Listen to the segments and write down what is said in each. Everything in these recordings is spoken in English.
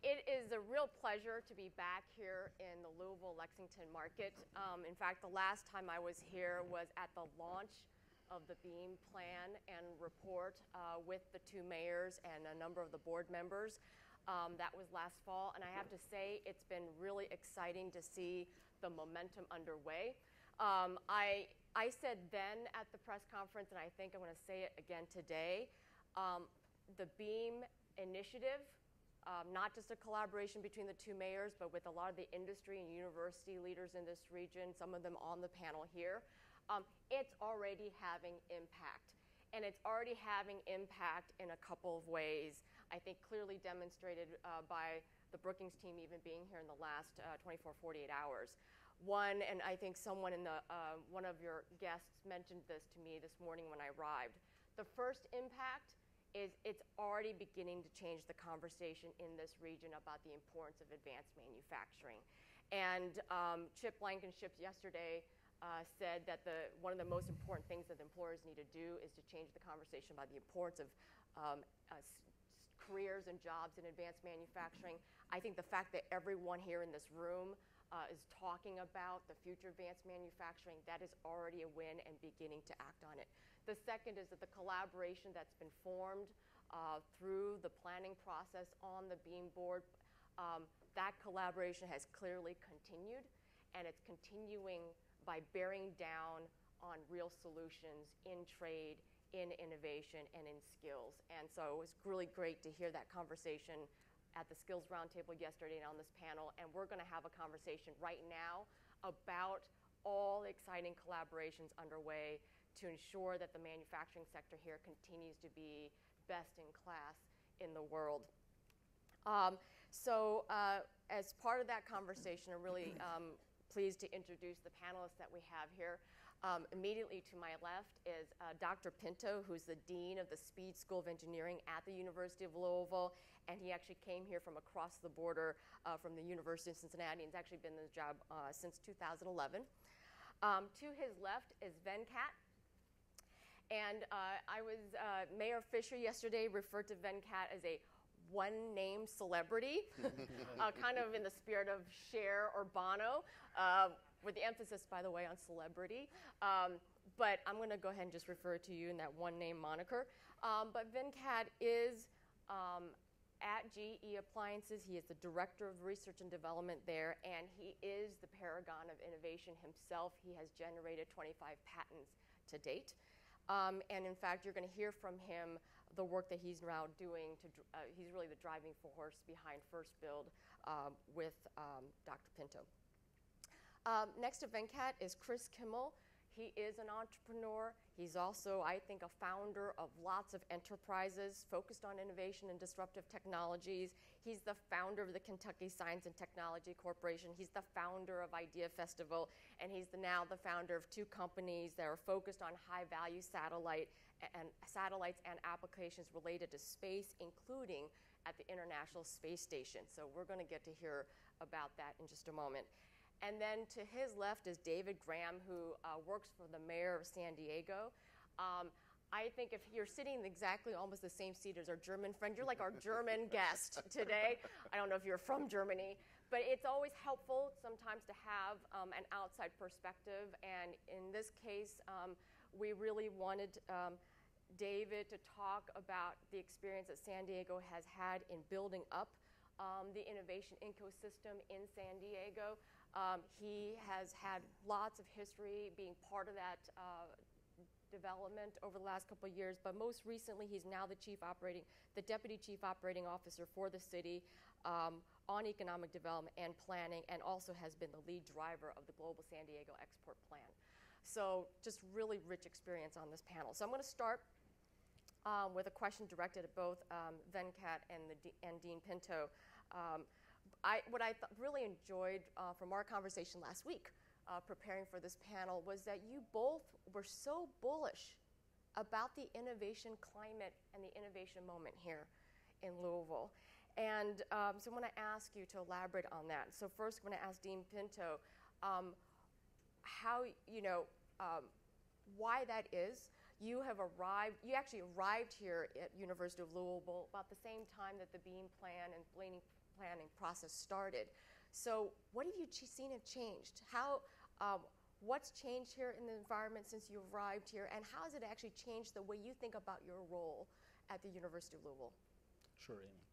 It is a real pleasure to be back here in the Louisville-Lexington market. In fact, the last time I was here was at the launch of the BEAM plan and report with the two mayors and a number of the board members. That was last fall, and I have to say it's been really exciting to see the momentum underway. I said then at the press conference, and I think I'm going to say it again today, the BEAM initiative, not just a collaboration between the two mayors, but with a lot of the industry and university leaders in this region, some of them on the panel here, it's already having impact. And it's already having impact in a couple of ways, I think clearly demonstrated by the Brookings team even being here in the last 24, 48 hours. One, and I think someone in the, one of your guests mentioned this to me this morning when I arrived. The first impact is it's already beginning to change the conversation in this region about the importance of advanced manufacturing. And Chip Blankenship yesterday said that one of the most important things that employers need to do is to change the conversation about the importance of careers and jobs in advanced manufacturing. I think the fact that everyone here in this room is talking about the future advanced manufacturing, that is already a win and beginning to act on it. The second is that the collaboration that's been formed through the planning process on the BEAM board, that collaboration has clearly continued, and it's continuing by bearing down on real solutions in trade, in innovation, and in skills. And so it was really great to hear that conversation at the Skills Roundtable yesterday and on this panel, and we're going to have a conversation right now about all the exciting collaborations underway to ensure that the manufacturing sector here continues to be best in class in the world. As part of that conversation, I'm really pleased to introduce the panelists that we have here. Immediately to my left is Dr. Pinto, who's the Dean of the Speed School of Engineering at the University of Louisville, and he actually came here from across the border from the University of Cincinnati, and has actually been in the job since 2011. To his left is Venkat. And Mayor Fisher yesterday referred to Venkat as a one-name celebrity, kind of in the spirit of Cher or Bono, with the emphasis, by the way, on celebrity. But I'm going to go ahead and just refer to you in that one-name moniker. But Venkat is at GE Appliances. He is the Director of Research and Development there, and he is the paragon of innovation himself. He has generated 25 patents to date. And in fact, you're going to hear from him the work that he's now doing. He's really the driving force behind First Build with Dr. Pinto. Next to Venkat is Chris Kimmel. He is an entrepreneur. He's also, I think, a founder of lots of enterprises focused on innovation and disruptive technologies. He's the founder of the Kentucky Science and Technology Corporation. He's the founder of Idea Festival, and he's now the founder of two companies that are focused on high-value satellites and applications related to space, including at the International Space Station. So we're going to get to hear about that in just a moment. And then to his left is David Graham, who works for the mayor of San Diego. I think if you're sitting exactly almost the same seat as our German friend, you're like our German guest today. I don't know if you're from Germany, but it's always helpful sometimes to have an outside perspective. And in this case, we really wanted David to talk about the experience that San Diego has had in building up the innovation ecosystem in San Diego. He has had lots of history being part of that development over the last couple of years, but most recently he's now the Deputy Chief Operating Officer for the city on economic development and planning, and also has been the lead driver of the Global San Diego Export Plan. So just really rich experience on this panel. So I'm going to start with a question directed at both Venkat and Dean Pinto. What I really enjoyed from our conversation last week preparing for this panel was that you both were so bullish about the innovation climate and the innovation moment here in Louisville. And so I want to ask you to elaborate on that. So first I'm going to ask Dean Pinto why that is. You actually arrived here at University of Louisville about the same time that the BEAM plan and planning process started. So what have you seen have changed? What's changed here in the environment since you arrived here, and how has it actually changed the way you think about your role at the University of Louisville? Sure, Amy.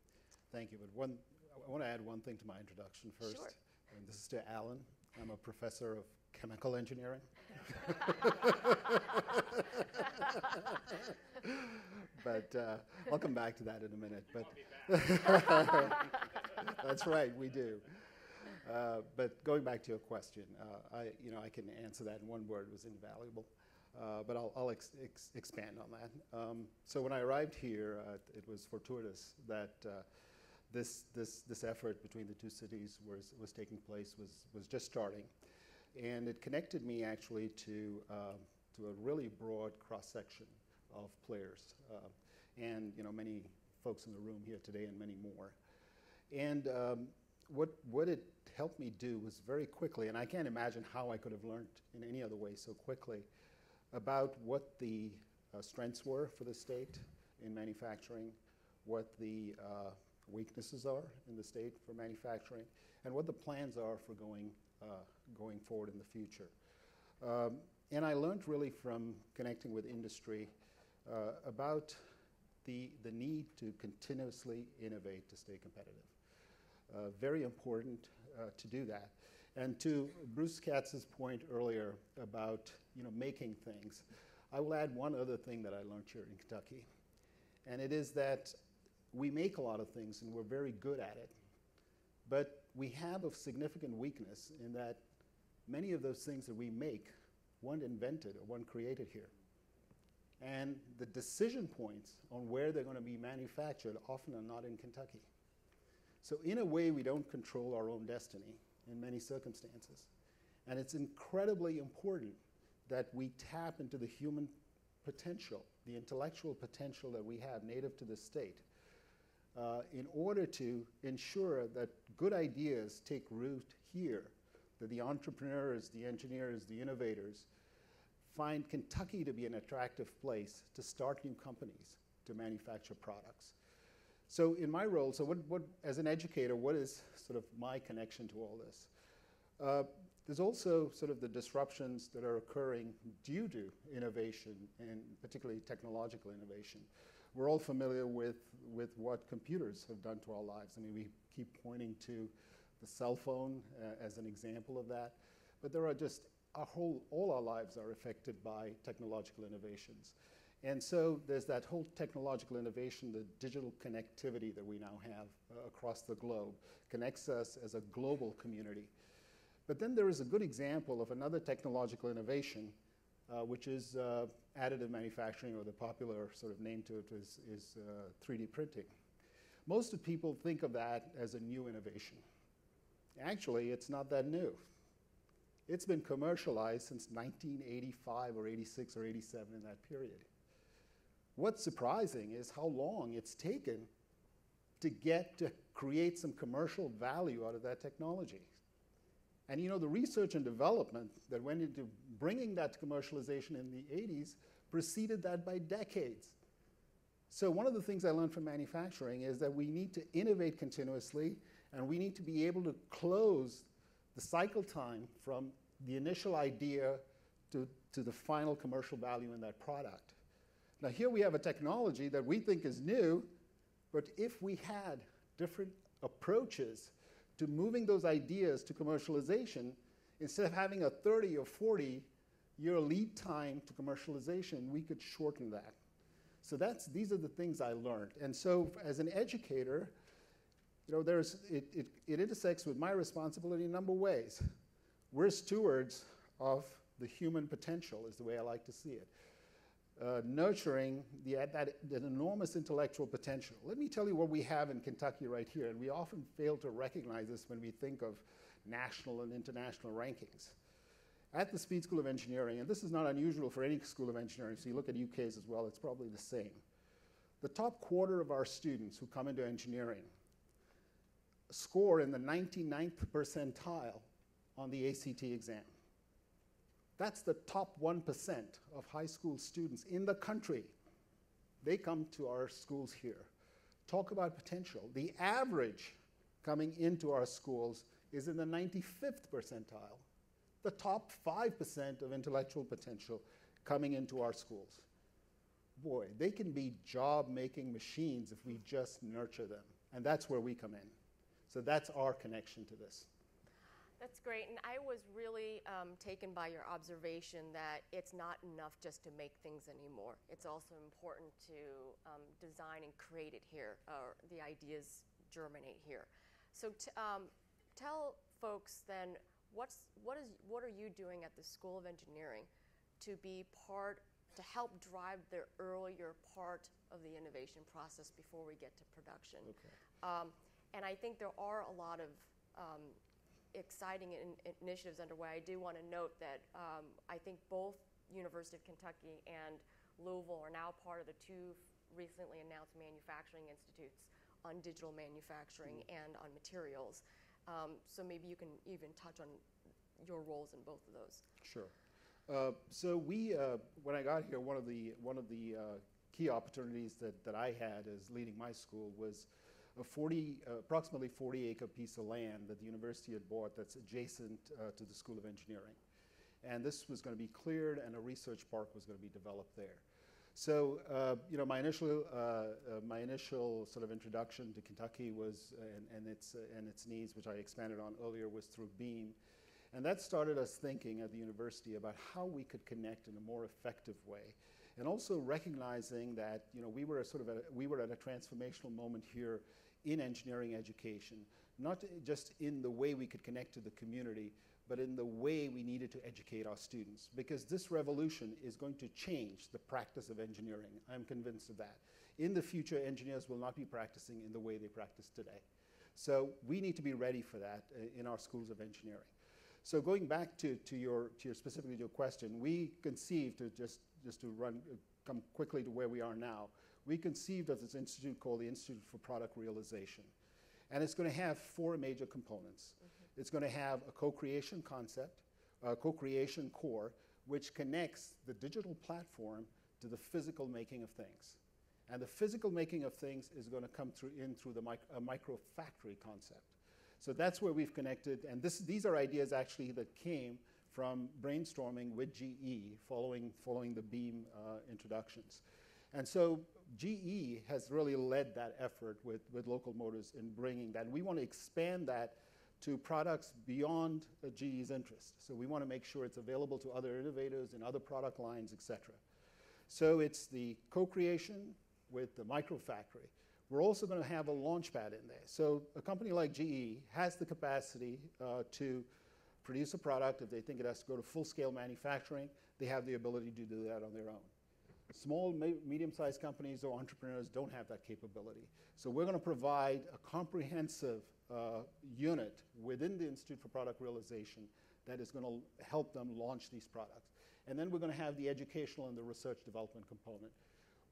Thank you. But I want to add one thing to my introduction first. Sure. And this is to Alan. I'm a professor of chemical engineering. But I'll come back to that in a minute. But that's right, we do. But going back to your question, I can answer that in one word: it was invaluable. But I'll expand on that. So when I arrived here, it was fortuitous that this effort between the two cities was taking place, was just starting, and it connected me actually to a really broad cross section of players, and many folks in the room here today, and many more. And what it helped me do was very quickly, and I can't imagine how I could have learned in any other way so quickly, about what the strengths were for the state in manufacturing, what the weaknesses are in the state for manufacturing, and what the plans are for going forward in the future. And I learned really from connecting with industry about the need to continuously innovate to stay competitive. Very important to do that. And to Bruce Katz's point earlier about making things, I will add one other thing that I learned here in Kentucky, and it is that we make a lot of things and we're very good at it, but we have a significant weakness in that many of those things that we make weren't invented or weren't created here. And the decision points on where they're going to be manufactured often are not in Kentucky. So in a way, we don't control our own destiny in many circumstances. And it's incredibly important that we tap into the human potential, the intellectual potential that we have native to the state, in order to ensure that good ideas take root here, that the entrepreneurs, the engineers, the innovators find Kentucky to be an attractive place to start new companies to manufacture products. So in my role, what as an educator, what is sort of my connection to all this? There's also sort of the disruptions that are occurring due to innovation, and particularly technological innovation. We're all familiar with what computers have done to our lives. I mean, we keep pointing to the cell phone as an example of that, but there are just all our lives are affected by technological innovations. And so there's that whole technological innovation, the digital connectivity that we now have across the globe, connects us as a global community. But then there is a good example of another technological innovation, which is additive manufacturing, or the popular sort of name to it is 3D printing. Most of people think of that as a new innovation. Actually, it's not that new. It's been commercialized since 1985 or 86 or 87, in that period. What's surprising is how long it's taken to create some commercial value out of that technology. And the research and development that went into bringing that to commercialization in the 80s preceded that by decades. So one of the things I learned from manufacturing is that we need to innovate continuously, and we need to be able to close the cycle time from the initial idea to the final commercial value in that product. Now here we have a technology that we think is new, but if we had different approaches to moving those ideas to commercialization, instead of having a 30 or 40-year lead time to commercialization, we could shorten that. So these are the things I learned. And so as an educator, it intersects with my responsibility in a number of ways. We're stewards of the human potential, is the way I like to see it. Nurturing that enormous intellectual potential. Let me tell you what we have in Kentucky right here, and we often fail to recognize this when we think of national and international rankings. At the Speed School of Engineering, and this is not unusual for any school of engineering, so you look at UK's as well, it's probably the same. The top quarter of our students who come into engineering score in the 99th percentile on the ACT exam. That's the top 1% of high school students in the country. They come to our schools here. Talk about potential. The average coming into our schools is in the 95th percentile. The top 5% of intellectual potential coming into our schools. Boy, they can be job-making machines if we just nurture them. And that's where we come in. So that's our connection to this. That's great, and I was really taken by your observation that it's not enough just to make things anymore. It's also important to design and create it here, or the ideas germinate here. So tell folks then, what are you doing at the School of Engineering to be part, to help drive the earlier part of the innovation process before we get to production? Okay. And I think there are a lot of exciting initiatives underway. I do want to note that I think both University of Kentucky and Louisville are now part of the two recently announced manufacturing institutes on digital manufacturing and on materials. So maybe you can even touch on your roles in both of those. Sure. So when I got here, one of the key opportunities that I had as leading my school was approximately 40-acre piece of land that the university had bought that's adjacent to the School of Engineering. And this was going to be cleared, and a research park was going to be developed there. So, my initial sort of introduction to Kentucky was, and its needs, which I expanded on earlier, was through BEAM. And that started us thinking at the university about how we could connect in a more effective way. And also recognizing that, we were at a transformational moment here in engineering education, not just in the way we could connect to the community, but in the way we needed to educate our students. Because this revolution is going to change the practice of engineering. I'm convinced of that. In the future, engineers will not be practicing in the way they practice today. So we need to be ready for that in our schools of engineering. So going back to your specifically to your question, we conceived, just to come quickly to where we are now, we conceived of this institute called the Institute for Product Realization. And it's going to have four major components. Mm-hmm. It's going to have a co-creation concept, a co-creation core, which connects the digital platform to the physical making of things. And the physical making of things is going to come through the micro factory concept. So that's where we've connected, and these are ideas actually that came from brainstorming with GE following the BEAM introductions. And so GE has really led that effort with Local Motors in bringing that. And we want to expand that to products beyond GE's interest. So we want to make sure it's available to other innovators and other product lines, et cetera. So it's the co-creation with the microfactory. We're also going to have a launch pad in there. So a company like GE has the capacity to produce a product. If they think it has to go to full-scale manufacturing, they have the ability to do that on their own. Small, medium-sized companies or entrepreneurs don't have that capability. So we're going to provide a comprehensive unit within the Institute for Product Realization that is going to help them launch these products. And then we're going to have the educational and the research development component.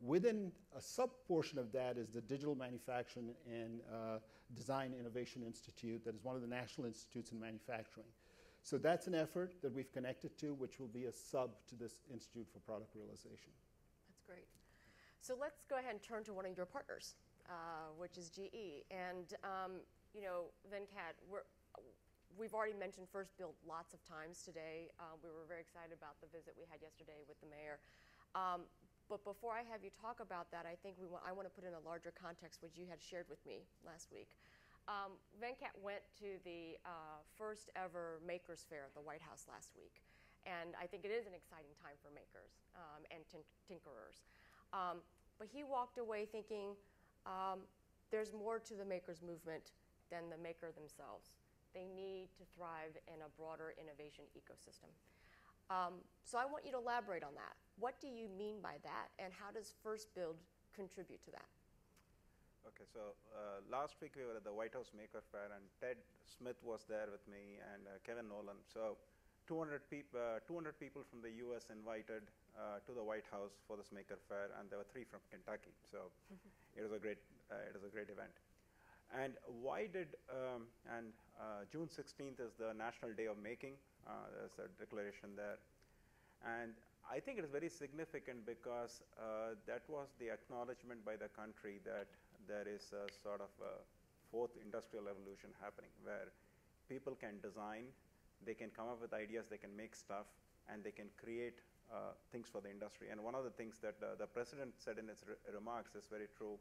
Within a sub-portion of that is the Digital Manufacturing and Design Innovation Institute that is one of the national institutes in manufacturing. So that's an effort that we've connected to, which will be a sub to this Institute for Product Realization. That's great. So let's go ahead and turn to one of your partners, which is GE. And, Venkat, we've already mentioned First Build lots of times today. We were very excited about the visit we had yesterday with the mayor. But before I have you talk about that, I think I want to put in a larger context, which you had shared with me last week. Venkat went to the first ever Makers Fair at the White House last week. And I think it is an exciting time for makers and tinkerers. But he walked away thinking there's more to the makers movement than the maker themselves. They need to thrive in a broader innovation ecosystem. So I want you to elaborate on that. What do you mean by that, and how does First Build contribute to that? Okay, so last week we were at the White House Maker Fair, and Ted Smith was there with me and Kevin Nolan. So 200 people from the U.S. invited to the White House for this Maker Fair, and there were 3 from Kentucky. So it was a great event. And why did June 16th is the National Day of Making. There's a declaration there, and I think it is very significant because that was the acknowledgement by the country that there is a sort of a fourth industrial revolution happening, where people can design, they can come up with ideas, they can make stuff, and they can create things for the industry. And one of the things that the president said in his remarks is very true.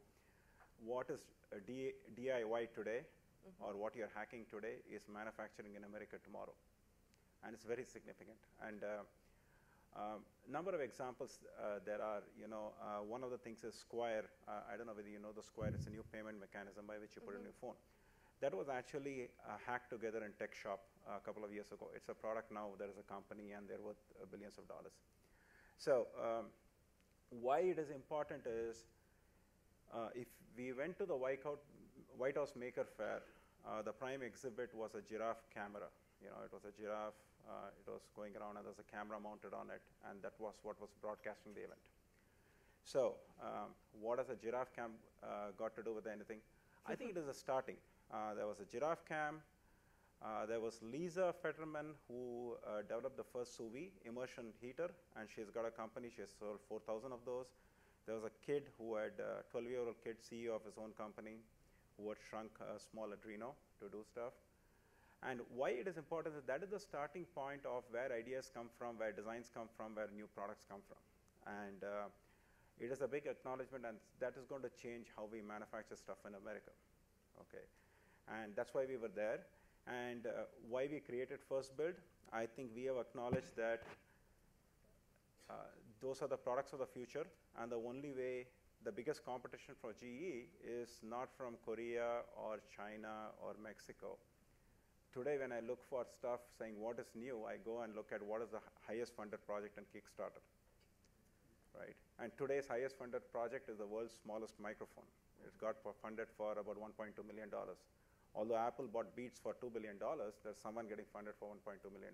What is DIY today, or what you're hacking today, is manufacturing in America tomorrow. And it's very significant. And number of examples there are, one of the things is Square. I don't know whether you know the Square. It's a new payment mechanism by which you put in your phone. That was actually hacked together in Tech Shop a couple of years ago. It's a product now. There is a company, and they're worth billions of dollars. So why it is important is, if we went to the White House Maker Faire, the prime exhibit was a giraffe camera. It was a giraffe. It was going around, and there was a camera mounted on it, and that was what was broadcasting the event. So what has a giraffe cam got to do with anything? I think it is a starting. There was a giraffe cam. There was Lisa Fetterman, who developed the first sous vide immersion heater, and she's got a company. She has sold 4,000 of those. There was a kid who had, 12-year-old kid, CEO of his own company, who had shrunk a small Adreno to do stuff. And why it is important is that is the starting point of where ideas come from, where designs come from, where new products come from. And it is a big acknowledgement, and that is going to change how we manufacture stuff in America. Okay. And that's why we were there. And why we created First Build, I think we have acknowledged that those are the products of the future, and the only way, the biggest competition for GE is not from Korea or China or Mexico. Today, when I look for stuff saying what is new, I go and look at what is the highest funded project in Kickstarter, right? And today's highest funded project is the world's smallest microphone. It's got funded for about $1.2 million. Although Apple bought Beats for $2 billion, there's someone getting funded for $1.2 million.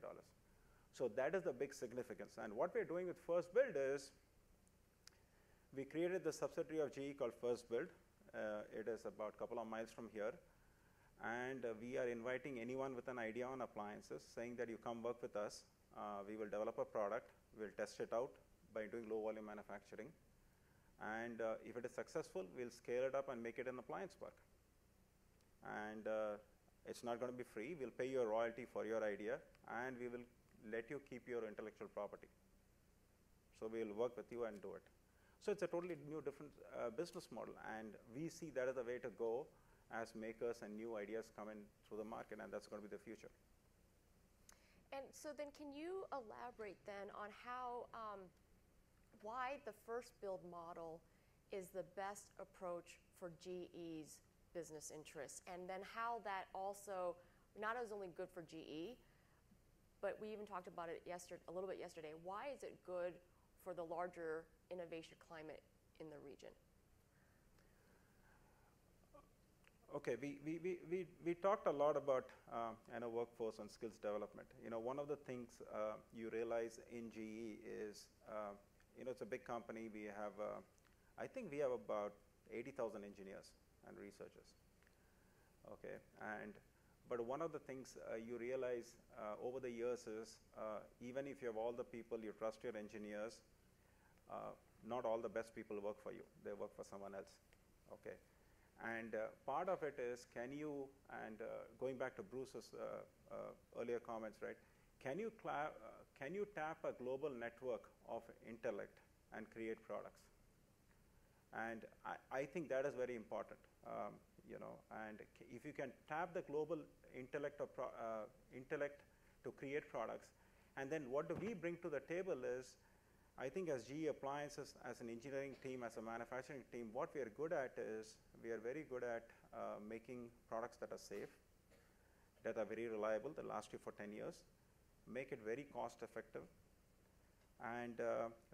So that is the big significance. And what we're doing with First Build is, we created the subsidiary of GE called First Build. It is about a couple of miles from here. And we are inviting anyone with an idea on appliances, saying that you come work with us. We will develop a product. We'll test it out by doing low volume manufacturing. And if it is successful, we'll scale it up and make it an appliance park. And it's not going to be free. We'll pay you a royalty for your idea, and we will let you keep your intellectual property. So we'll work with you and do it. So it's a totally new, different business model, and we see that as the way to go as makers and new ideas come in through the market, and that's going to be the future. And so then can you elaborate then on how, why the First Build model is the best approach for GE's business interests, and then how that also not is only good for GE, but we even talked about it a little bit yesterday. Why is it good for the larger innovation climate in the region? Okay, we talked a lot about workforce and skills development. One of the things you realize in GE is, it's a big company. We have, I think we have about 80,000 engineers and researchers. Okay, but one of the things you realize over the years is, even if you have all the people, you trust your engineers, not all the best people work for you. They work for someone else. Okay. And part of it is, can you, and going back to Bruce's earlier comments, right? Can you tap a global network of intellect and create products? And I think that is very important, and if you can tap the global intellect to create products, and then what do we bring to the table is, I think as GE Appliances, as an engineering team, as a manufacturing team, what we are good at is, we are very good at making products that are safe, that are very reliable, that last you for 10 years, make it very cost effective, and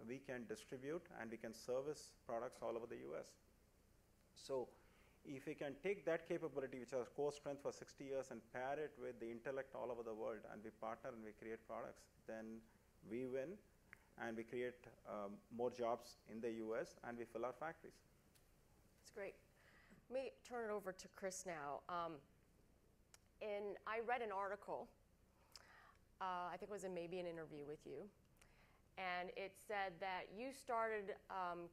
we can distribute and we can service products all over the US. So if we can take that capability, which is our core strength for 60 years, and pair it with the intellect all over the world, and we partner and we create products, then we win, and we create more jobs in the US, and we fill our factories. That's great. Let me turn it over to Chris now. I read an article, I think it was maybe an interview with you, and it said that you started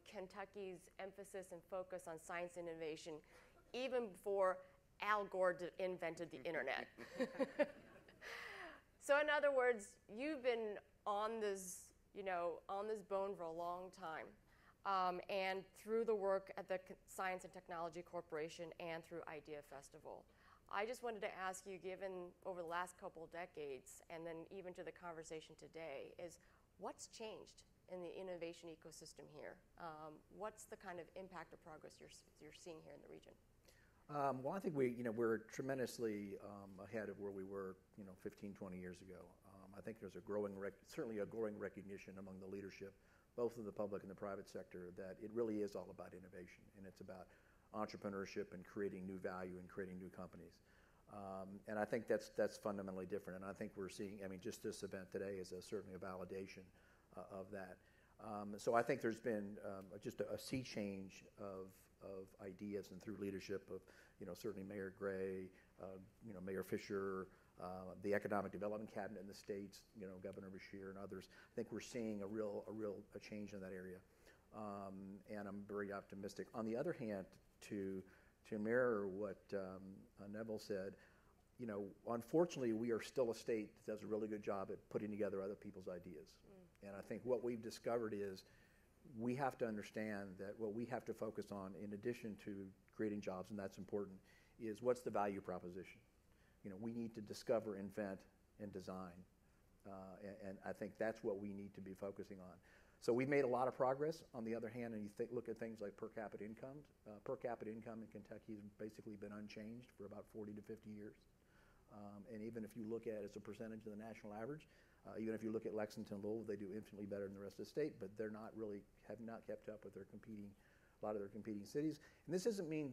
Kentucky's emphasis and focus on science and innovation even before Al Gore invented the internet. So in other words, you've been on this, on this bone for a long time. And through the work at the Science and Technology Corporation and through Idea Festival. I just wanted to ask you, given over the last couple of decades, and then even to the conversation today, is what's changed in the innovation ecosystem here? What's the kind of impact or progress you're seeing here in the region? Well, I think we're tremendously ahead of where we were, 15, 20 years ago. I think there's certainly a growing recognition among the leadership, both in the public and the private sector, that it really is all about innovation, and it's about entrepreneurship and creating new value and creating new companies. And I think that's fundamentally different. And I think we're seeing, just this event today is certainly a validation of that. So I think there's been just a sea change of ideas and through leadership of, certainly Mayor Gray, Mayor Fisher, the Economic Development Cabinet in the states, Governor Beshear and others. I think we're seeing a real change in that area, and I'm very optimistic. On the other hand, to mirror what Neville said, unfortunately, we are still a state that does a really good job at putting together other people's ideas. And I think what we've discovered is we have to understand that what we have to focus on, in addition to creating jobs, and that's important, is what's the value proposition. We need to discover, invent, and design. And I think that's what we need to be focusing on. So we've made a lot of progress. On the other hand, and you look at things like per capita income. Per capita income in Kentucky has basically been unchanged for about 40 to 50 years. And even if you look at it as a percentage of the national average, even if you look at Lexington, Louisville, they do infinitely better than the rest of the state, but they're not really, have not kept up with a lot of their competing cities. And this doesn't mean,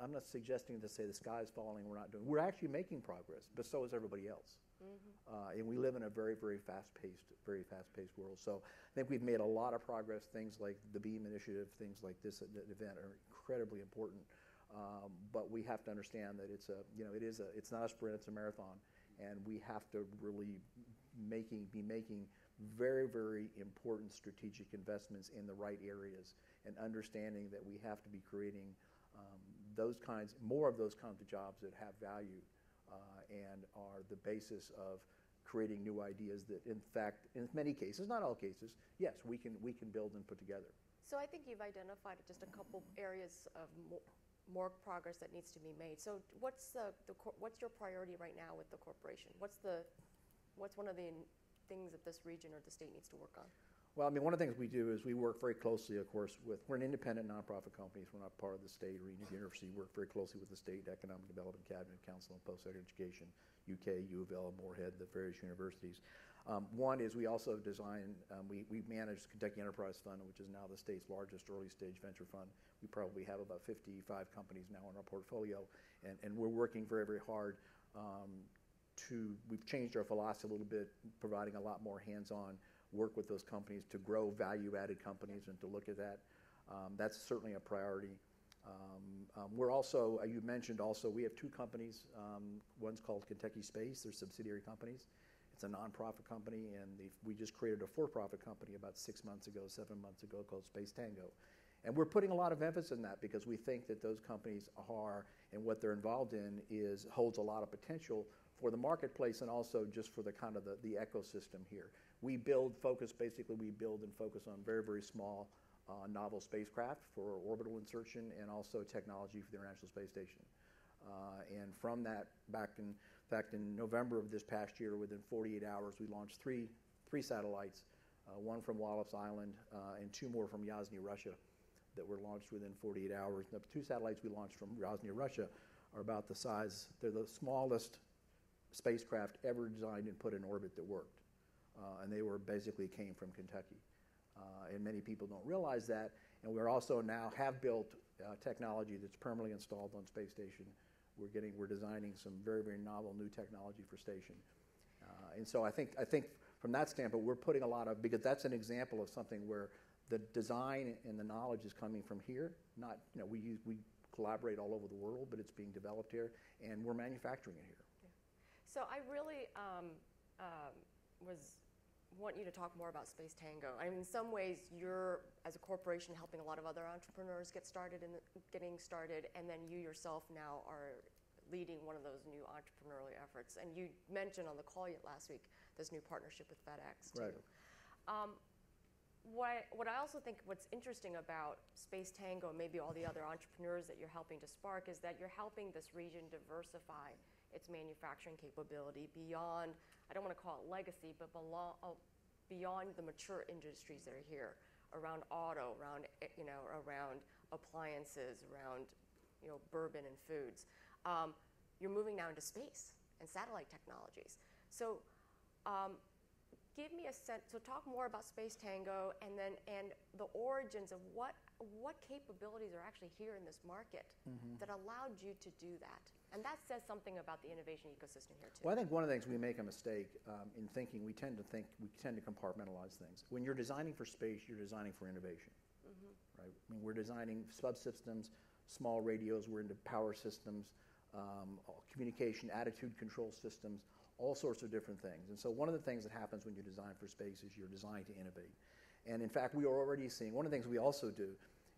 I'm not suggesting to say the sky's falling, we're not doing, we're actually making progress, but so is everybody else. Mm-hmm. And we live in a very, very fast-paced world. So I think we've made a lot of progress. Things like the BEAM initiative, things like this event are incredibly important. But we have to understand that it's not a sprint, it's a marathon. And we have to really be making very, very important strategic investments in the right areas, and understanding that we have to be creating more of those kinds of jobs that have value and are the basis of creating new ideas that, in fact, in many cases, not all cases, yes, we can build and put together. So I think you've identified just a couple areas of more progress that needs to be made. So what's your priority right now with the corporation? What's one of the things that this region or the state needs to work on? Well, one of the things we do is we work very closely, of course, we're an independent nonprofit company, so we're not part of the state or the university. We work very closely with the State Economic Development Cabinet, Council on Post-Secondary Education, UK, U of L, Moorhead, the various universities. One is we also design, we manage the Kentucky Enterprise Fund, which is now the state's largest early-stage venture fund. We probably have about 55 companies now in our portfolio, and we're working very, very hard we've changed our philosophy a little bit, providing a lot more hands-on work with those companies to grow value-added companies and to look at that. That's certainly a priority. We're also, you mentioned also, we have two companies. One's called Kentucky Space. They're subsidiary companies. It's a nonprofit company, and we just created a for-profit company about 7 months ago called Space Tango. And we're putting a lot of emphasis on that because we think that those companies are, and what they're involved in holds a lot of potential for the marketplace and also just for the kind of the ecosystem here. We build and focus on very, very small novel spacecraft for orbital insertion and also technology for the International Space Station. And from that, back in November of this past year, within 48 hours, we launched three satellites, one from Wallops Island and two more from Yasny, Russia, that were launched within 48 hours. The two satellites we launched from Yasny, Russia are about the size, they're the smallest spacecraft ever designed and put in orbit that worked. And they came from Kentucky. And many people don't realize that. And we're also now have built technology that's permanently installed on space station. We're designing some very, very novel new technology for station. And so I think from that standpoint, we're putting a lot of, because that's an example of something where the design and the knowledge is coming from here. Not, we collaborate all over the world, but it's being developed here, and we're manufacturing it here. So I really want you to talk more about Space Tango. In some ways, you're, as a corporation, helping a lot of other entrepreneurs getting started, and then you yourself now are leading one of those new entrepreneurial efforts. And you mentioned on the call last week this new partnership with FedEx too. Right. What I also think what's interesting about Space Tango and maybe all the other entrepreneurs that you're helping to spark is that you're helping this region diversify its manufacturing capability beyond, I don't want to call it legacy, but beyond the mature industries that are here, around auto, around appliances, around bourbon and foods. You're moving now into space and satellite technologies. So give me a sense, so talk more about Space Tango and the origins of what capabilities are actually here in this market that allowed you to do that. And that says something about the innovation ecosystem here too. Well, I think one of the things we make a mistake in thinking, we tend to compartmentalize things. When you're designing for space, you're designing for innovation, right? I mean, we're designing subsystems, small radios, we're into power systems, communication, attitude control systems, all sorts of different things. And so one of the things that happens when you design for space is you're designed to innovate. And in fact, we are already seeing, one of the things we also do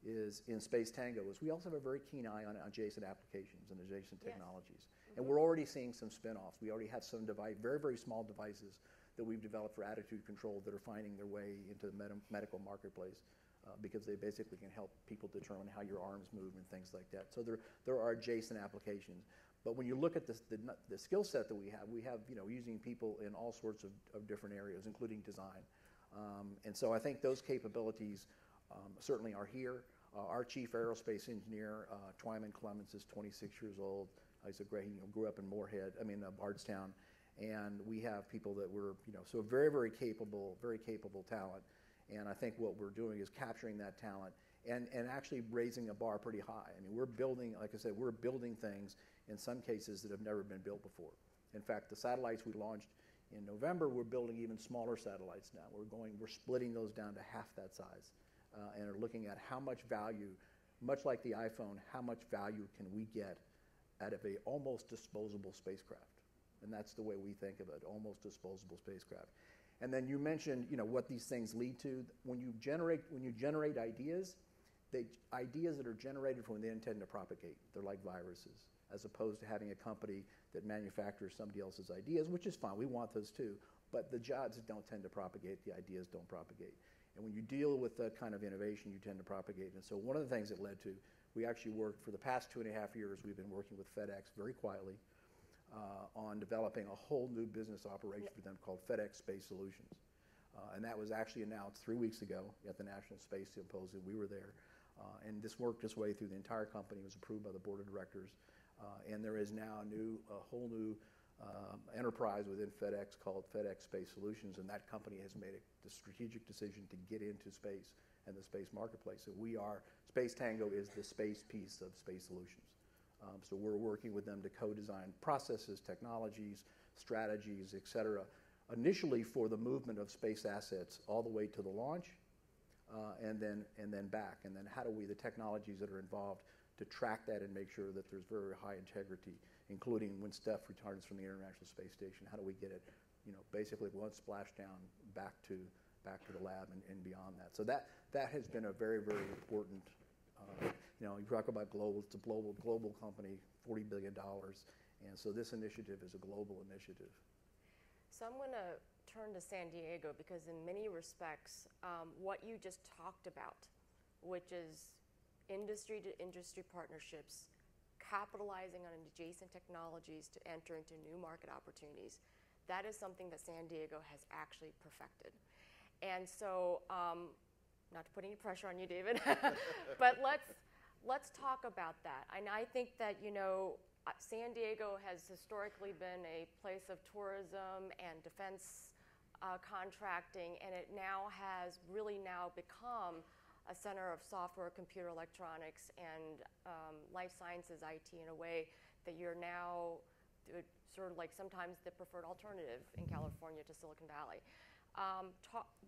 is in Space Tango is we also have a very keen eye on adjacent applications and adjacent technologies. And we're already seeing some spin-offs. We already have some very, very small devices that we've developed for attitude control that are finding their way into the medical marketplace because they basically can help people determine how your arms move and things like that. So there are adjacent applications. But when you look at the skill set that we have using people in all sorts of different areas, including design. And so I think those capabilities certainly are here. Our chief aerospace engineer, Twyman Clements, is 26 years old. He's grew up in Bardstown. And we have people that were, so very, very capable talent. And I think what we're doing is capturing that talent and actually raising a bar pretty high. I mean, we're building, like I said, we're building things in some cases that have never been built before. In fact, the satellites we launched in November, we're building even smaller satellites now. We're splitting those down to half that size and are looking at how much value, much like the iPhone, how much value can we get out of a almost disposable spacecraft? And that's the way we think of it, almost disposable spacecraft. And then you mentioned, what these things lead to. When you generate ideas, ideas that are generated from they intend to propagate. They're like viruses, as opposed to having a company that manufactures somebody else's ideas, which is fine. We want those too. But the jobs don't tend to propagate. The ideas don't propagate. And when you deal with that kind of innovation, you tend to propagate. And so one of the things that led to, we actually worked for the past 2.5 years, we've been working with FedEx very quietly on developing a whole new business operation for them called FedEx Space Solutions. And that was actually announced 3 weeks ago at the National Space Symposium. We were there. And this worked its way through the entire company. It was approved by the board of directors. And there is now a whole new enterprise within FedEx called FedEx Space Solutions. And that company has made the strategic decision to get into space and the space marketplace. So Space Tango is the space piece of Space Solutions. So we're working with them to co-design processes, technologies, strategies, et cetera, initially for the movement of space assets all the way to the launch and then back. And then how do the technologies that are involved to track that and make sure that there's very high integrity, including when stuff returns from the International Space Station, how do we get it, basically one splashdown back to the lab and beyond that. So that has been a very, very important, you talk about global, it's a global company, $40 billion. And so this initiative is a global initiative. So I'm going to turn to San Diego because in many respects, what you just talked about, which is industry-to-industry partnerships, capitalizing on adjacent technologies to enter into new market opportunities, that is something that San Diego has actually perfected. And so, not to put any pressure on you, David, but let's talk about that. And I think that, San Diego has historically been a place of tourism and defense contracting, and it now has really become a center of software, computer electronics, and life sciences IT in a way that you're now sort of like sometimes the preferred alternative in California to Silicon Valley.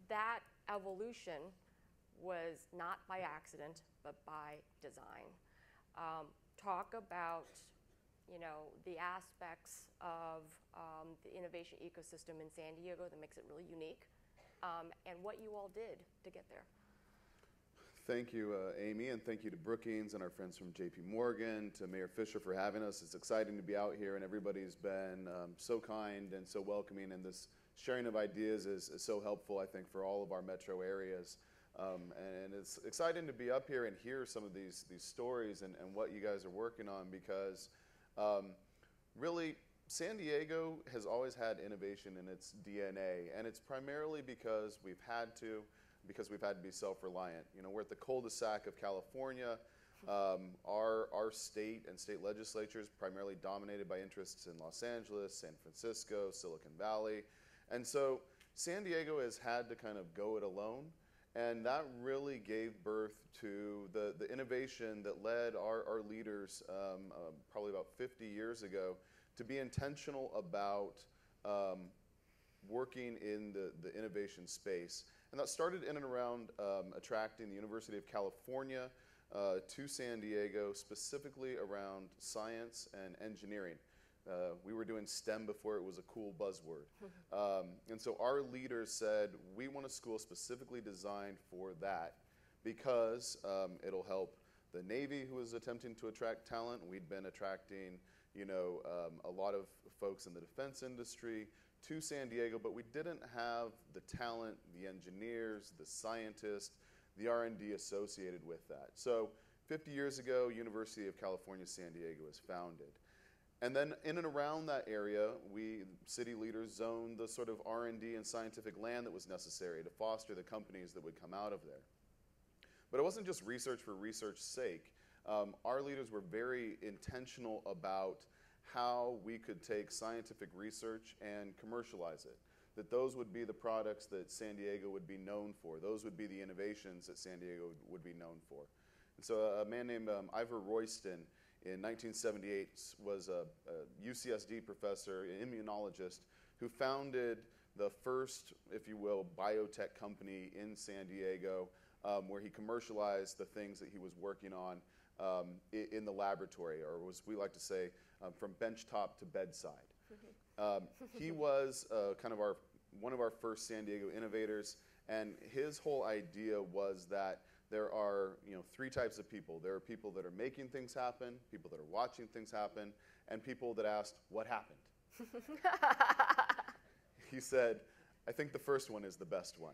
That evolution was not by accident, but by design. Talk about the aspects of the innovation ecosystem in San Diego that makes it really unique, and what you all did to get there. Thank you, Amy, and thank you to Brookings and our friends from JPMorgan, to Mayor Fisher for having us. It's exciting to be out here, and everybody's been so kind and so welcoming, and this sharing of ideas is so helpful, I think, for all of our metro areas. And it's exciting to be up here and hear some of these stories and what you guys are working on, because really, San Diego has always had innovation in its DNA, and it's primarily because we've had to be self-reliant. You know, we're at the cul-de-sac of California. Our state and state legislatures primarily dominated by interests in Los Angeles, San Francisco, Silicon Valley. And so San Diego has had to kind of go it alone. And that really gave birth to the innovation that led our leaders probably about 50 years ago to be intentional about working in the innovation space. And that started in and around attracting the University of California to San Diego, specifically around science and engineering. We were doing STEM before it was a cool buzzword. And so our leaders said, we want a school specifically designed for that, because it'll help the Navy, who was attempting to attract talent. We'd been attracting, a lot of folks in the defense industry to San Diego, but we didn't have the talent, the engineers, the scientists, the R&D associated with that. So 50 years ago, University of California, San Diego was founded. And then in and around that area, we, city leaders, zoned the sort of R&D and scientific land that was necessary to foster the companies that would come out of there. But it wasn't just research for research's sake. Our leaders were very intentional about how we could take scientific research and commercialize it, that those would be the products that San Diego would be known for. Those would be the innovations that San Diego would be known for. And so a man named Ivor Royston in 1978 was a UCSD professor, an immunologist, who founded the first, if you will, biotech company in San Diego, where he commercialized the things that he was working on in the laboratory, or as we like to say, from benchtop to bedside. He was kind of one of our first San Diego innovators, and his whole idea was that there are three types of people. There are people that are making things happen, people that are watching things happen, and people that asked, what happened? He said, I think the first one is the best one.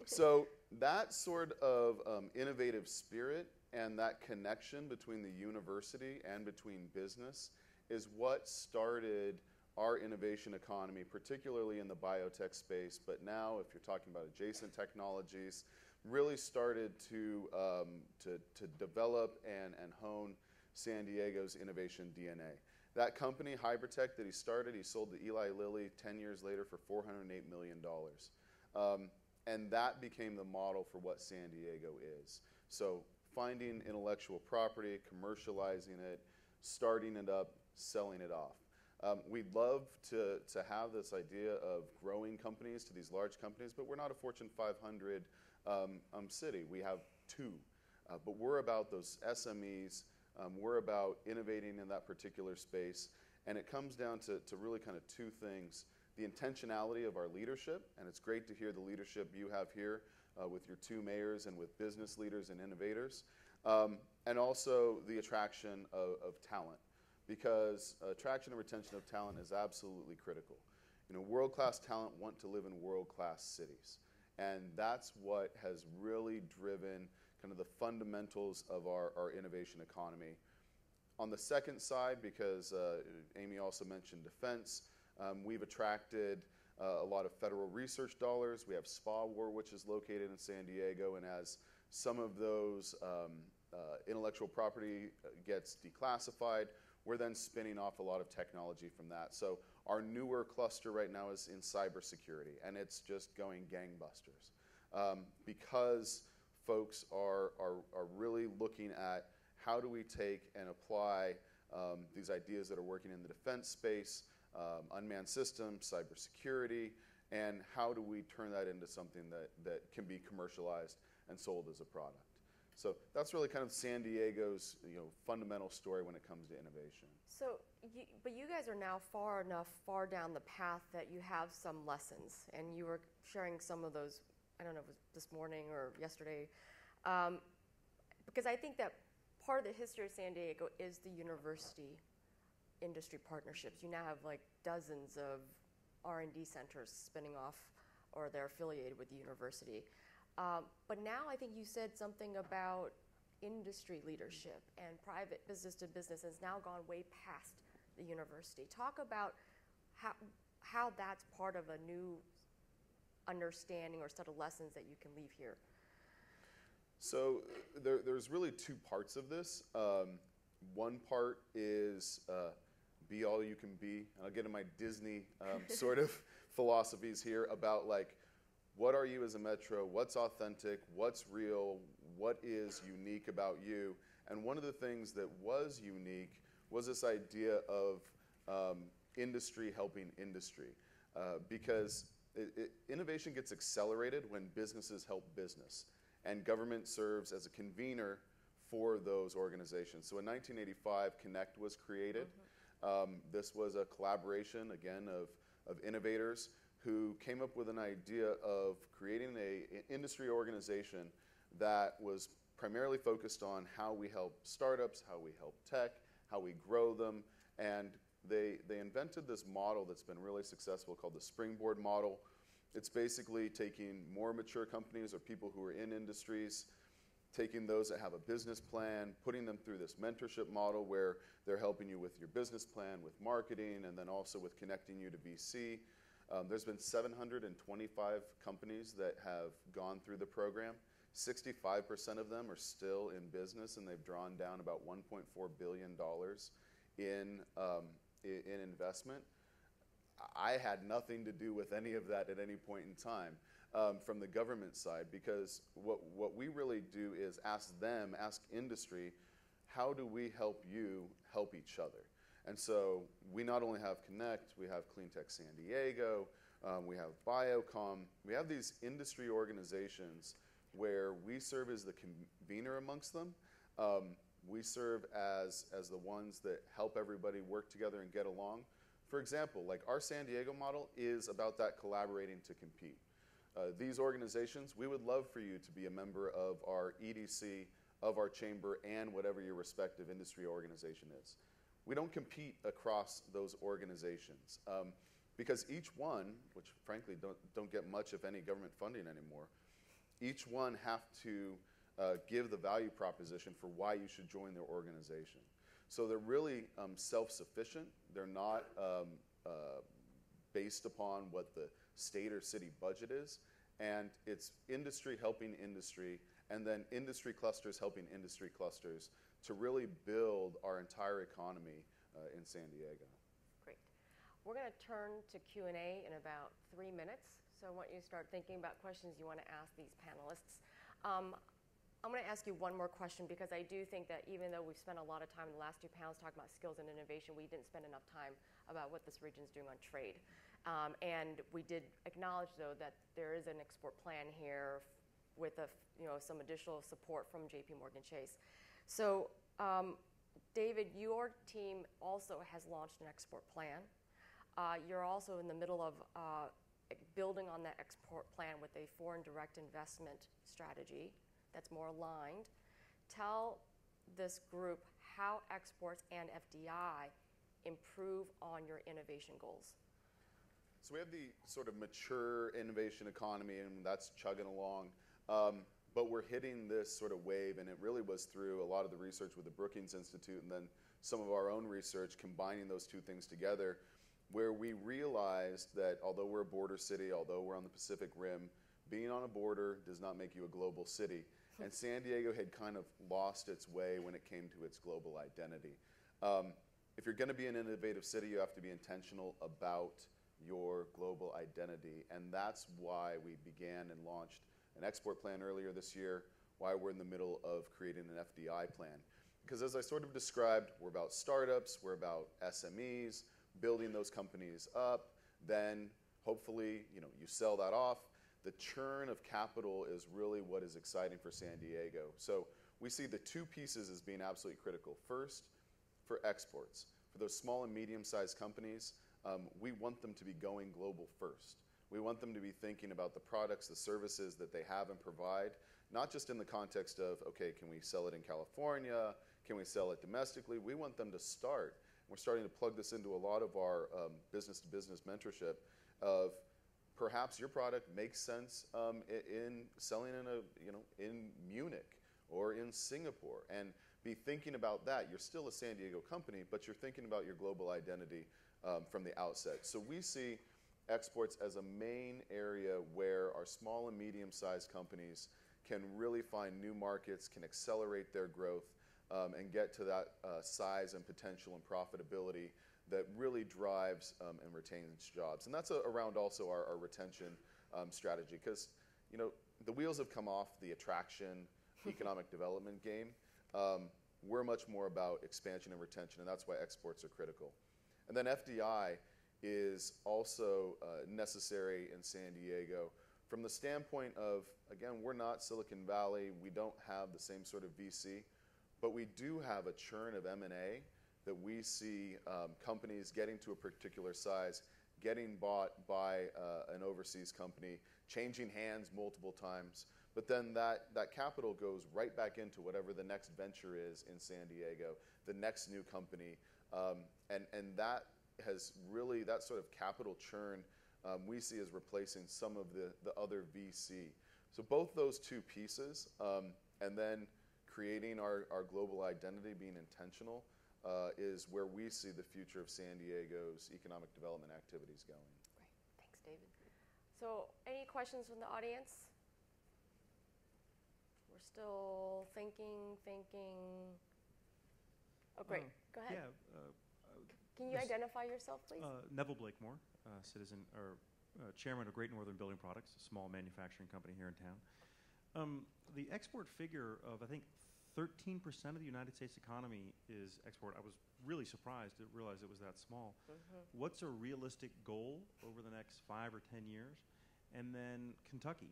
So that sort of innovative spirit and that connection between the university and between business is what started our innovation economy, particularly in the biotech space, but now, if you're talking about adjacent technologies, really started to develop and hone San Diego's innovation DNA. That company, Hybritech, that he started, he sold to Eli Lilly 10 years later for $408 million. And that became the model for what San Diego is. So finding intellectual property, commercializing it, starting it up, selling it off. We'd love to have this idea of growing companies to these large companies, but we're not a Fortune 500 city. We have two. But we're about those SMEs. We're about innovating in that particular space. And it comes down to really kind of two things. The intentionality of our leadership, and it's great to hear the leadership you have here with your two mayors and with business leaders and innovators, and also the attraction of talent, because attraction and retention of talent is absolutely critical. World-class talent want to live in world-class cities, and that's what has really driven kind of the fundamentals of our innovation economy. On the second side, because Amy also mentioned defense, we've attracted a lot of federal research dollars. We have SPA-WAR, which is located in San Diego, and as some of those intellectual property gets declassified, we're then spinning off a lot of technology from that. So our newer cluster right now is in cybersecurity, and it's just going gangbusters because folks are really looking at how do we take and apply these ideas that are working in the defense space, unmanned systems, cybersecurity, and how do we turn that into something that can be commercialized and sold as a product. So that's really kind of San Diego's fundamental story when it comes to innovation. So, but you guys are now far down the path that you have some lessons, and you were sharing some of those, I don't know if it was this morning or yesterday. because I think that part of the history of San Diego is the university industry partnerships. You now have like dozens of R&D centers spinning off, or they're affiliated with the university. But now I think you said something about industry leadership and private business to business has now gone way past the university. Talk about how that's part of a new understanding or set of lessons that you can leave here. So there's really two parts of this. One part is be all you can be. And I'll get into my Disney sort of philosophies here about like, what are you as a Metro? What's authentic? What's real? What is unique about you? And one of the things that was unique was this idea of industry helping industry. Because innovation gets accelerated when businesses help business. And government serves as a convener for those organizations. So in 1985, Connect was created. This was a collaboration, again, of innovators who came up with an idea of creating an industry organization that was primarily focused on how we help startups, how we help tech, how we grow them. And they invented this model that's been really successful called the Springboard model. It's basically taking more mature companies or people who are in industries, taking those that have a business plan, putting them through this mentorship model where they're helping you with your business plan, with marketing, and then also with connecting you to VC. There's been 725 companies that have gone through the program. 65% of them are still in business, and they've drawn down about $1.4 billion in investment. I had nothing to do with any of that at any point in time from the government side, because what we really do is ask industry, how do we help you help each other? And so we not only have Connect, we have Clean Tech San Diego, we have Biocom, we have these industry organizations where we serve as the convener amongst them. We serve as the ones that help everybody work together and get along. For example, like our San Diego model is about that collaborating to compete. These organizations, we would love for you to be a member of our EDC, of our chamber, and whatever your respective industry organization is. We don't compete across those organizations because each one, which frankly don't get much, if any, government funding anymore, each one have to give the value proposition for why you should join their organization. So they're really self-sufficient. They're not based upon what the state or city budget is. And it's industry helping industry, and then industry clusters helping industry clusters to really build our entire economy in San Diego. Great. We're going to turn to Q&A in about 3 minutes. So I want you to start thinking about questions you want to ask these panelists. I'm going to ask you one more question, because I do think that even though we've spent a lot of time in the last two panels talking about skills and innovation, we didn't spend enough time about what this region is doing on trade. And we did acknowledge, though, that there is an export plan here with some additional support from JPMorgan Chase. So, David, your team also has launched an export plan. You're also in the middle of building on that export plan with a foreign direct investment strategy that's more aligned. Tell this group how exports and FDI improve on your innovation goals. So we have the sort of mature innovation economy, and that's chugging along. But we're hitting this sort of wave, and it really was through a lot of the research with the Brookings Institute and then some of our own research combining those two things together, where we realized that although we're a border city, although we're on the Pacific Rim, being on a border does not make you a global city. And San Diego had kind of lost its way when it came to its global identity. If you're going to be an innovative city, you have to be intentional about your global identity. And that's why we began and launched an export plan earlier this year, why we're in the middle of creating an FDI plan. Because as I sort of described, we're about startups, we're about SMEs, building those companies up, then hopefully you sell that off. The churn of capital is really what is exciting for San Diego. So we see the two pieces as being absolutely critical. First, for exports. For those small and medium-sized companies, we want them to be going global first. We want them to be thinking about the products, the services that they have and provide, not just in the context of, okay, can we sell it in California? Can we sell it domestically? We want them to start. We're starting to plug this into a lot of our business-to-business mentorship of perhaps your product makes sense in selling in Munich or in Singapore, and be thinking about that. You're still a San Diego company, but you're thinking about your global identity from the outset. So we see exports as a main area where our small and medium-sized companies can really find new markets, can accelerate their growth, and get to that size and potential and profitability that really drives and retains jobs. And that's around also our retention strategy, because the wheels have come off the attraction economic development game. We're much more about expansion and retention, and that's why exports are critical. And then FDI is also necessary in San Diego from the standpoint of, again, we're not Silicon Valley. We don't have the same sort of VC, but we do have a churn of M&A that we see companies getting to a particular size, getting bought by an overseas company, changing hands multiple times, but then that capital goes right back into whatever the next venture is in San Diego, the next new company, and that has really, that sort of capital churn we see as replacing some of the other VC. So both those two pieces, and then creating our global identity, being intentional, is where we see the future of San Diego's economic development activities going. Great, thanks, David. So any questions from the audience? We're still thinking. Oh, great, go ahead. Yeah. Can you identify yourself, please? Neville Blakemore, citizen or chairman of Great Northern Building Products, a small manufacturing company here in town. The export figure of, I think, 13% of the United States economy is export. I was really surprised to realize it was that small. What's a realistic goal over the next 5 or 10 years? And then Kentucky,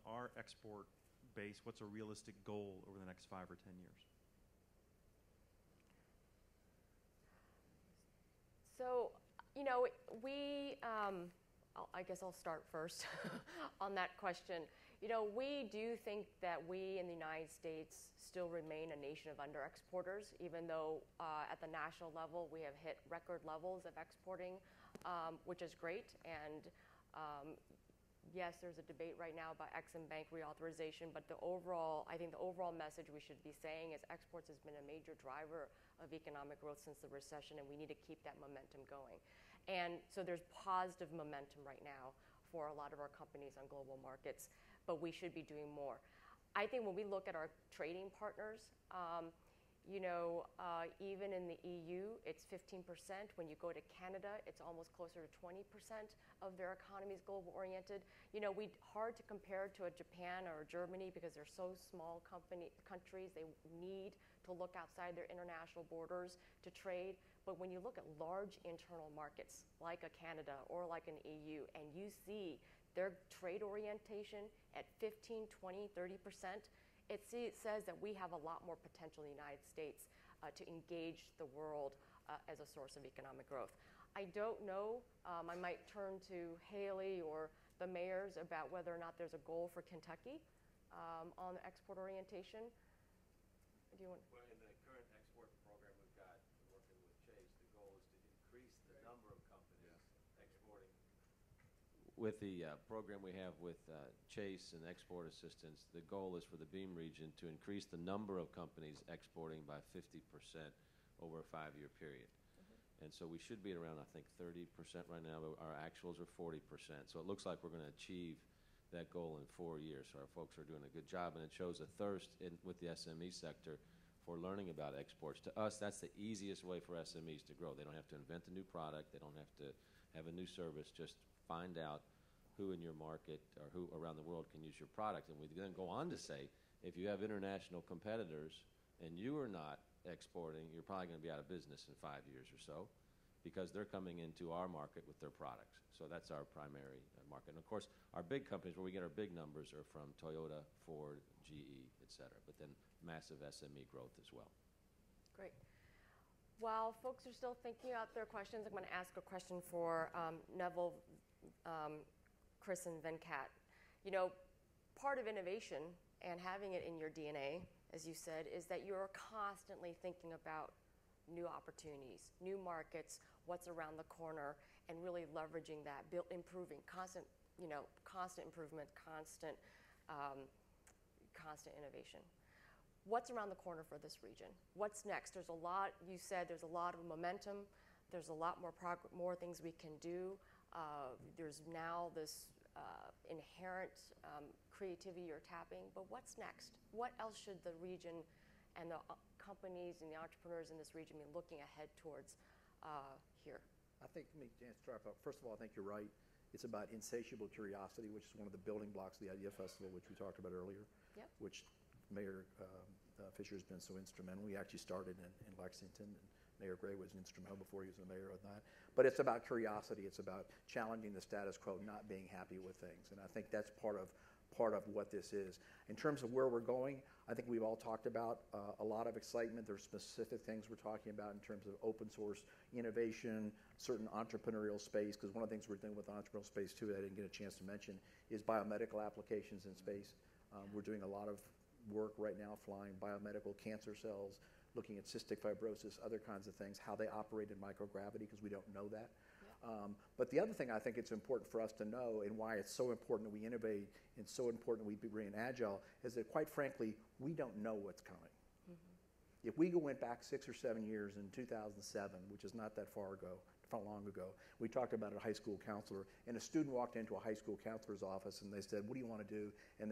our export base, what's a realistic goal over the next 5 or 10 years? So, I guess I'll start first on that question. We do think that we in the United States still remain a nation of under-exporters, even though at the national level we have hit record levels of exporting, which is great. And yes, there's a debate right now about Ex-Im Bank reauthorization, but I think the overall message we should be saying is exports has been a major driver of economic growth since the recession, and we need to keep that momentum going. And so there's positive momentum right now for a lot of our companies on global markets, but we should be doing more. I think when we look at our trading partners, even in the EU, it's 15%. When you go to Canada, it's almost closer to 20% of their economy is global oriented. Hard to compare to a Japan or a Germany because they're so small countries. They need to look outside their international borders to trade. But when you look at large internal markets like a Canada or like an EU, and you see their trade orientation at 15, 20, 30%, it says that we have a lot more potential in the United States to engage the world as a source of economic growth. I don't know, I might turn to Haley or the mayors about whether or not there's a goal for Kentucky on export orientation. Do you want? Well, in the current export program we've got working with Chase, the goal is to increase the number of companies exporting. With the program we have with Chase and export assistance, the goal is for the Beam region to increase the number of companies exporting by 50% over a 5-year period. And so we should be at around, I think, 30% right now. Our actuals are 40%. So it looks like we're going to achieve that goal in 4 years. So our folks are doing a good job, and it shows a thirst with the SME sector for learning about exports. To us, that's the easiest way for SMEs to grow. They don't have to invent a new product. They don't have to have a new service. Just find out who in your market or who around the world can use your product. And we then go on to say, if you have international competitors and you are not exporting, you're probably going to be out of business in 5 years or so because they're coming into our market with their products. So that's our primary market. And of course, our big companies where we get our big numbers are from Toyota, Ford, GE, et cetera, but then massive SME growth as well. Great. While folks are still thinking out their questions, I'm going to ask a question for Neville, Chris, and Venkat. Part of innovation and having it in your DNA, as you said, is that you're constantly thinking about new opportunities, new markets, what's around the corner, and really leveraging that, improving, constant improvement, constant innovation. What's around the corner for this region? What's next? There's a lot, you said, there's a lot of momentum. There's a lot more things we can do. There's now this inherent creativity you're tapping, but what's next? What else should the region and the companies and the entrepreneurs in this region be looking ahead towards here? I think, let me start off. First of all, I think you're right. It's about insatiable curiosity, which is one of the building blocks of the Idea Festival, which we talked about earlier, Yep. which Mayor Fisher has been so instrumental. We actually started in Lexington, and Mayor Gray was instrumental before he was the mayor of that. But it's about curiosity. It's about challenging the status quo, not being happy with things. And I think that's part of what this is. In terms of where we're going, I think we've all talked about a lot of excitement. There's specific things we're talking about in terms of open source innovation, certain entrepreneurial space, because one of the things we're doing with entrepreneurial space too that I didn't get a chance to mention is biomedical applications in space. We're doing a lot of work right now flying biomedical cancer cells, looking at cystic fibrosis, other kinds of things, how they operate in microgravity, because we don't know that. But the other thing I think it's important for us to know, and why it's so important that we innovate and so important that we remain agile, is that quite frankly, we don't know what's coming. Mm-hmm. If we went back 6 or 7 years in 2007, which is not that long ago, we talked about a high school counselor, and a student walked into a high school counselor's office and they said, "What do you want to do?" And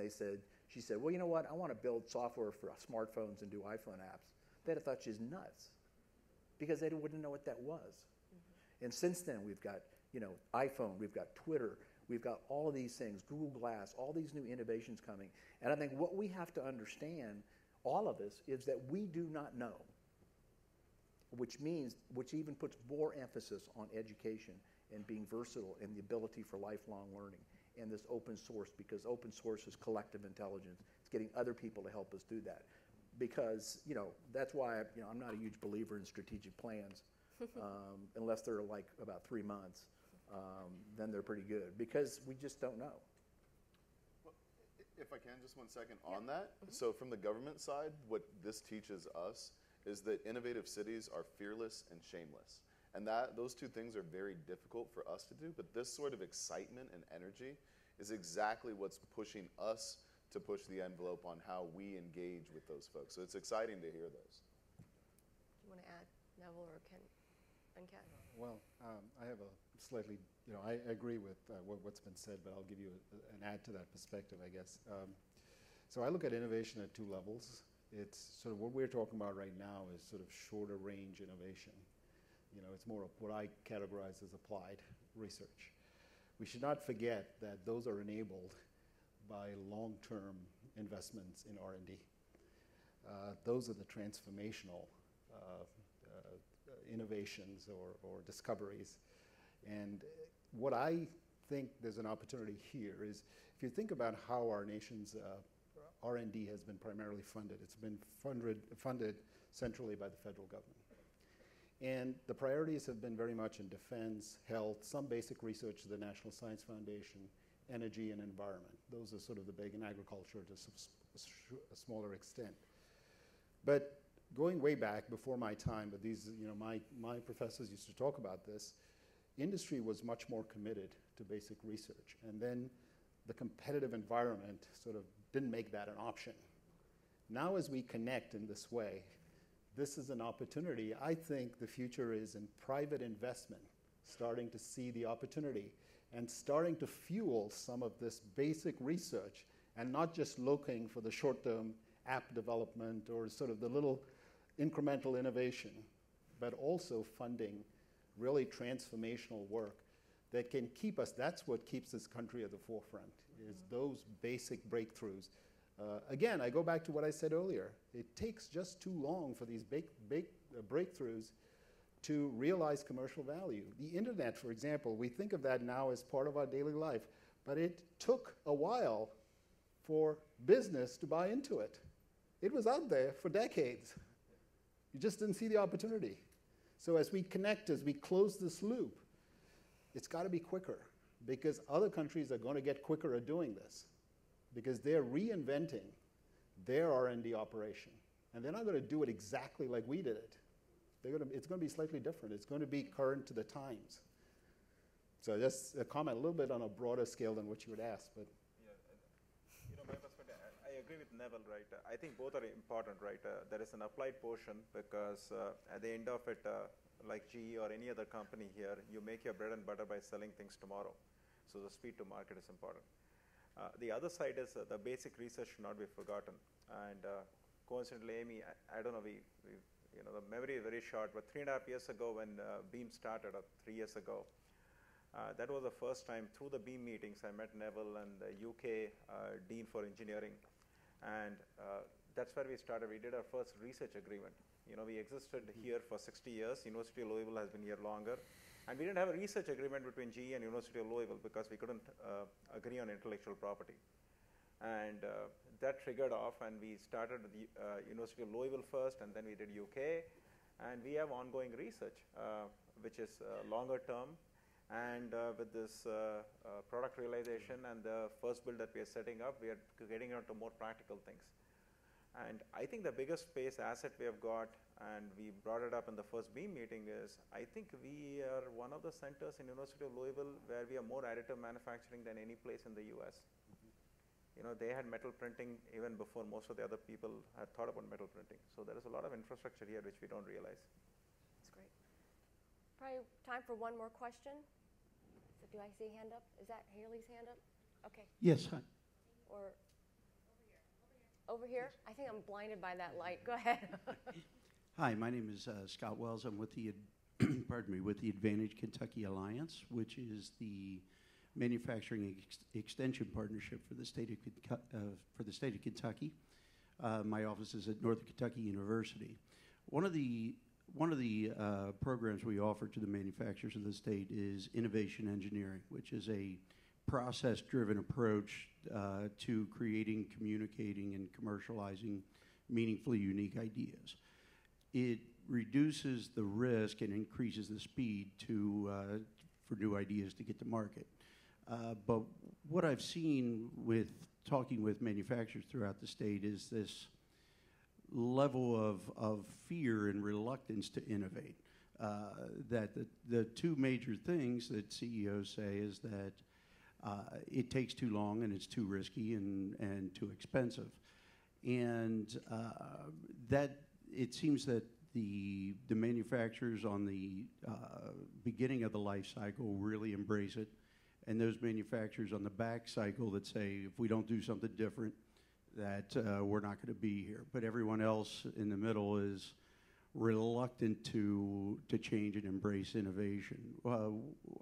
she said, "Well, you know what? I want to build software for smartphones and do iPhone apps." They'd have thought she's nuts because they wouldn't know what that was. Mm-hmm. And since then, we've got iPhone, we've got Twitter, we've got all of these things, Google Glass, all these new innovations coming. And I think what we have to understand, all of us, is that we do not know, which even puts more emphasis on education and being versatile and the ability for lifelong learning and this open source, because open source is collective intelligence. It's getting other people to help us do that. Because, that's why I'm not a huge believer in strategic plans unless they're like about 3 months. Then they're pretty good because we just don't know. Well, if I can, just 1 second on that. Mm-hmm. So from the government side, what this teaches us is that innovative cities are fearless and shameless. And those two things are very difficult for us to do, but this sort of excitement and energy is exactly what's pushing us to push the envelope on how we engage with those folks. So it's exciting to hear those. Do you want to add, Neville or Ken? Well, I have a slightly, I agree with what's been said, but I'll give you an add to that perspective, I guess. So I look at innovation at 2 levels. It's sort of what we're talking about right now is sort of shorter range innovation. It's more of what I categorize as applied research. We should not forget that those are enabled by long-term investments in R&D. Those are the transformational innovations or discoveries. And what I think there's an opportunity here is, if you think about how our nation's R&D has been primarily funded, it's been funded centrally by the federal government. And the priorities have been very much in defense, health, some basic research to the National Science Foundation, energy and environment. Those are sort of the big, in agriculture to a smaller extent. But going way back before my time, but these, my professors used to talk about this, industry was much more committed to basic research. And then the competitive environment sort of didn't make that an option. Now as we connect in this way, this is an opportunity. I think the future is in private investment, starting to see the opportunity and starting to fuel some of this basic research and not just looking for the short-term app development or sort of the little incremental innovation, but also funding really transformational work that can keep us, that's what keeps this country at the forefront, is those basic breakthroughs. Again, I go back to what I said earlier. It takes just too long for these big breakthroughs to realize commercial value. The internet, for example, we think of that now as part of our daily life, but it took a while for business to buy into it. It was out there for decades. You just didn't see the opportunity. So as we connect, as we close this loop, it's got to be quicker, because other countries are going to get quicker at doing this, because they're reinventing their R&D operation. And they're not going to do it exactly like we did it. It's going to be slightly different. It's going to be current to the times. So just a comment a little bit on a broader scale than what you would ask. But my perspective, I agree with Neville, right? I think both are important, right? There is an applied portion because at the end of it, like GE or any other company here, you make your bread and butter by selling things tomorrow. So the speed to market is important. The other side is the basic research should not be forgotten. And coincidentally, Amy, I don't know, the memory is very short, but 3.5 years ago when Beam started, or 3 years ago, that was the first time through the Beam meetings I met Neville and the UK Dean for Engineering. And that's where we started. We did our first research agreement. We existed here for 60 years. University of Louisville has been here longer. And we didn't have a research agreement between GE and University of Louisville because we couldn't agree on intellectual property. And that triggered off, and we started with the University of Louisville first, and then we did UK. And we have ongoing research, which is longer term. And with this product realization and the first build that we are setting up, we are getting into more practical things. And I think the biggest space asset we have got, and we brought it up in the first Beam meeting, is I think we are one of the centers in University of Louisville where we are more additive manufacturing than any place in the US. They had metal printing even before most of the other people had thought about metal printing. So there is a lot of infrastructure here which we don't realize. That's great. Probably time for one more question. So do I see a hand up? Is that Haley's hand up? Okay. Yes, hi. Or over here? I think I'm blinded by that light. Go ahead. Hi, my name is Scott Wells. I'm with the, with the Advantage Kentucky Alliance, which is the manufacturing extension partnership for the state of Kentucky. My office is at Northern Kentucky University. One of the programs we offer to the manufacturers of the state is innovation engineering, which is a process-driven approach to creating, communicating, and commercializing meaningfully unique ideas. It reduces the risk and increases the speed for new ideas to get to market. But what I've seen with talking with manufacturers throughout the state is this level of fear and reluctance to innovate. That the two major things that CEOs say is that it takes too long and it's too risky and too expensive. And that it seems that the manufacturers on the beginning of the life cycle really embrace it. And those manufacturers on the back cycle that say, if we don't do something different, that we're not going to be here. But everyone else in the middle is reluctant to change and embrace innovation.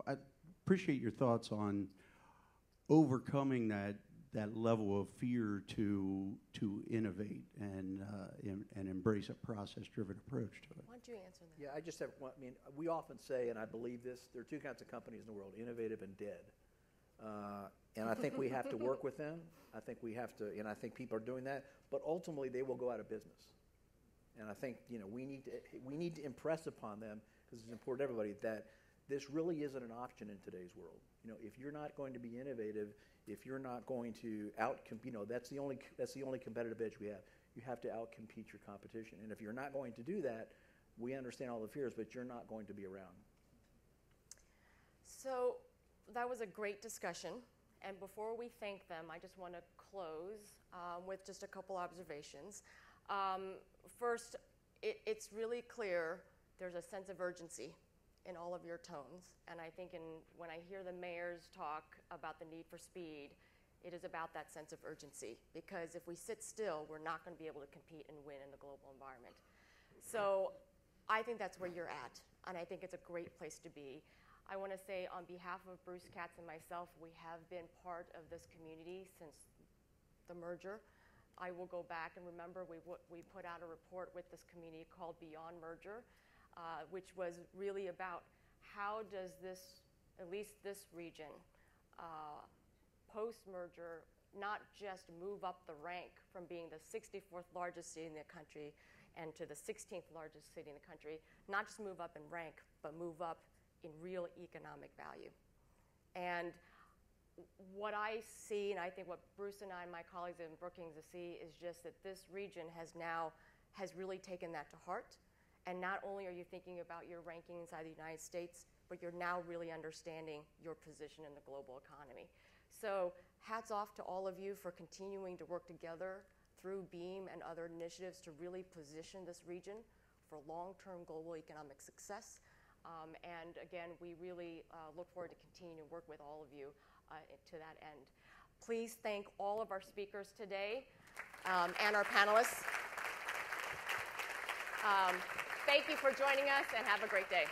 I appreciate your thoughts on overcoming that level of fear to innovate and embrace a process-driven approach to it. Why don't you answer that? Yeah, I just have one. I mean, we often say, and I believe this, there are two kinds of companies in the world, innovative and dead. And I think we have to work with them. I think we have to, and I think people are doing that. But ultimately, they will go out of business. And I think we need to impress upon them, because it's important to everybody, that this really isn't an option in today's world. If you're not going to be innovative, if you're not going to that's the only competitive edge we have. You have to outcompete your competition. And if you're not going to do that, we understand all the fears, but you're not going to be around. So that was a great discussion. And before we thank them, I just want to close with just a couple observations. First, it's really clear there's a sense of urgency in all of your tones. And I think when I hear the mayors talk about the need for speed, it is about that sense of urgency. Because if we sit still, we're not going to be able to compete and win in the global environment. So I think that's where you're at. And I think it's a great place to be. I want to say on behalf of Bruce Katz and myself, we have been part of this community since the merger. I will go back and remember we put out a report with this community called Beyond Merger, which was really about how does this, at least this region, post-merger, not just move up the rank from being the 64th largest city in the country and to the 16th largest city in the country, not just move up in rank, but move up in real economic value. And what I see, and I think what Bruce and I and my colleagues in Brookings see, is just that this region has really taken that to heart. And not only are you thinking about your ranking inside the United States, but you're now really understanding your position in the global economy. So hats off to all of you for continuing to work together through BEAM and other initiatives to really position this region for long-term global economic success. And again, we really look forward to continuing to work with all of you to that end. Please thank all of our speakers today and our panelists. Thank you for joining us, and have a great day.